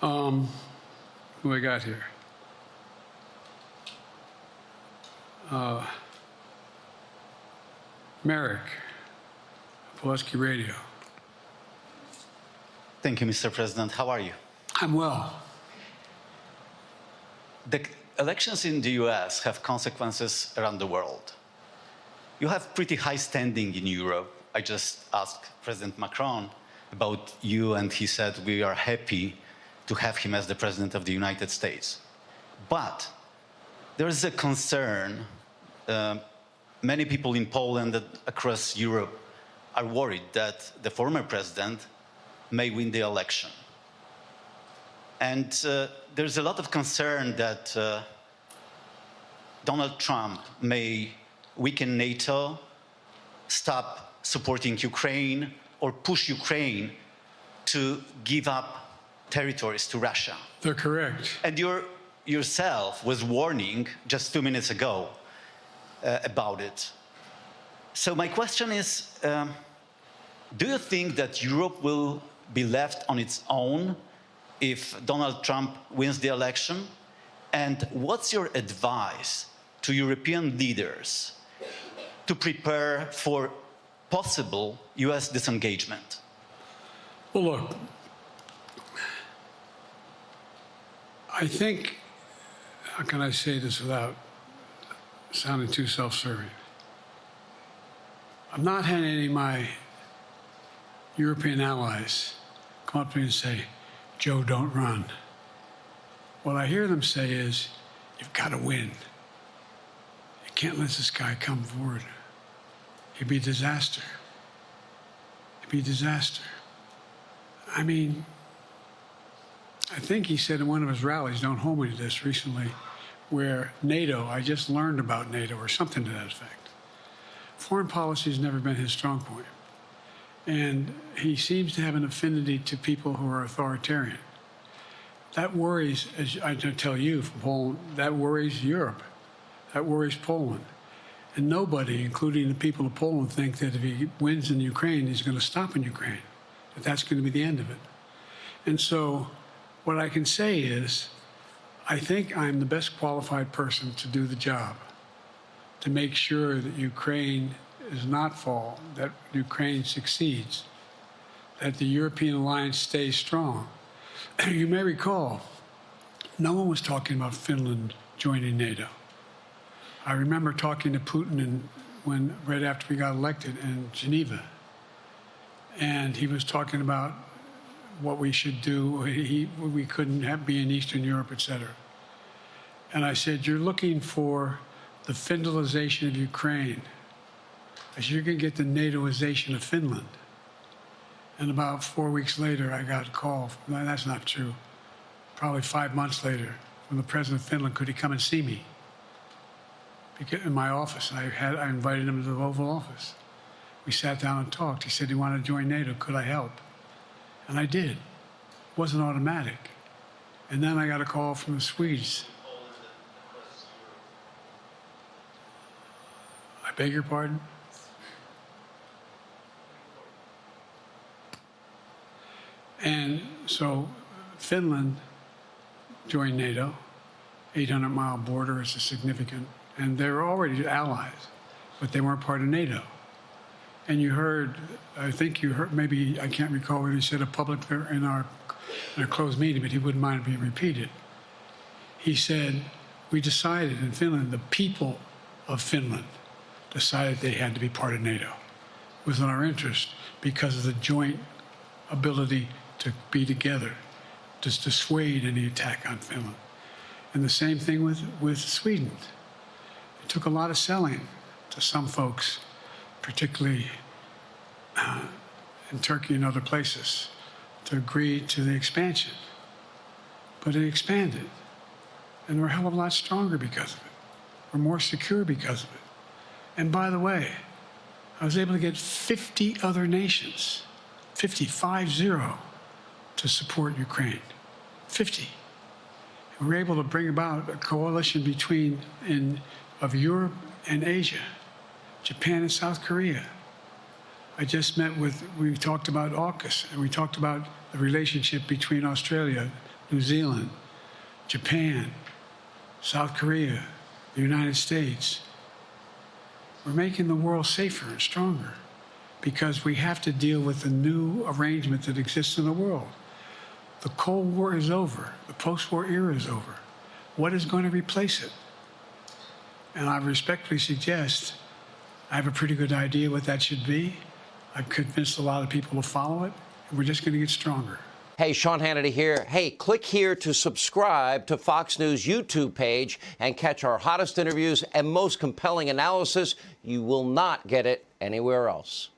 Who I got here? Merrick, Pulaski Radio. Thank you, Mr. President. How are you? I'm well. The elections in the US have consequences around the world. You have pretty high standing in Europe. I just asked President Macron about you, and he said we are happy to have him as the President of the United States. But there is a concern. Many people in Poland and across Europe are worried that the former president may win the election. And there's a lot of concern that Donald Trump may weaken NATO, stop supporting Ukraine, or push Ukraine to give up territories to Russia. They're correct. And yourself was warning just 2 minutes ago about it. So my question is, do you think that Europe will be left on its own if Donald Trump wins the election? And what's your advice to European leaders to prepare for possible US disengagement? Well, look, I think, how can I say this without sounding too self-serving? I'm not having any of my European allies come up to me and say, Joe, don't run. What I hear them say is, you've got to win. You can't let this guy come forward. It'd be a disaster. It'd be a disaster. I mean, I think he said in one of his rallies, don't hold me to this, recently, where NATO, I just learned about NATO or something to that effect. Foreign policy has never been his strong point. And he seems to have an affinity to people who are authoritarian. That worries, as I tell you from Poland, that worries Europe. That worries Poland. And nobody, including the people of Poland, think that if he wins in Ukraine, he's going to stop in Ukraine, that that's going to be the end of it. And so what I can say is, I think I'm the best qualified person to do the job, to make sure that Ukraine does not fall, that Ukraine succeeds, that the European alliance stays strong. You may recall, no one was talking about Finland joining NATO. I remember talking to Putin right after we got elected in Geneva, and he was talking about what we should do. We couldn't be in Eastern Europe, et cetera. And I said, you're looking for the Finlandization of Ukraine, as you're going to get the NATOization of Finland. And about 4 weeks later, I got a call. No, that's not true. Probably 5 months later, from the president of Finland, could he come and see me? In my office. I invited him to the Oval Office. We sat down and talked. He said he wanted to join NATO. Could I help? And I did. It wasn't automatic. And then I got a call from the Swedes. I beg your pardon? And so Finland joined NATO, 800-mile border is a significant, and they were already allies, but they weren't part of NATO. And you heard, I think you heard, maybe, I can't recall what he said in public in our closed meeting, but he wouldn't mind being repeated. He said, we decided in Finland, the people of Finland decided they had to be part of NATO. It was in our interest because of the joint ability to be together, to dissuade any attack on Finland. And the same thing with Sweden. It took a lot of selling to some folks, particularly in Turkey and other places, to agree to the expansion. But it expanded. And we're a hell of a lot stronger because of it. We're more secure because of it. And by the way, I was able to get 50 other nations, 50, to support Ukraine. 50. And we were able to bring about a coalition of Europe and Asia, Japan and South Korea. I just we talked about AUKUS, and we talked about the relationship between Australia, New Zealand, Japan, South Korea, the United States. We're making the world safer and stronger because we have to deal with the new arrangement that exists in the world. The Cold War is over. The post-war era is over. What is going to replace it? And I respectfully suggest I have a pretty good idea what that should be. I've convinced a lot of people to follow it, and we're just going to get stronger. Hey, Sean Hannity here. Hey, click here to subscribe to Fox News YouTube page and catch our hottest interviews and most compelling analysis. You will not get it anywhere else.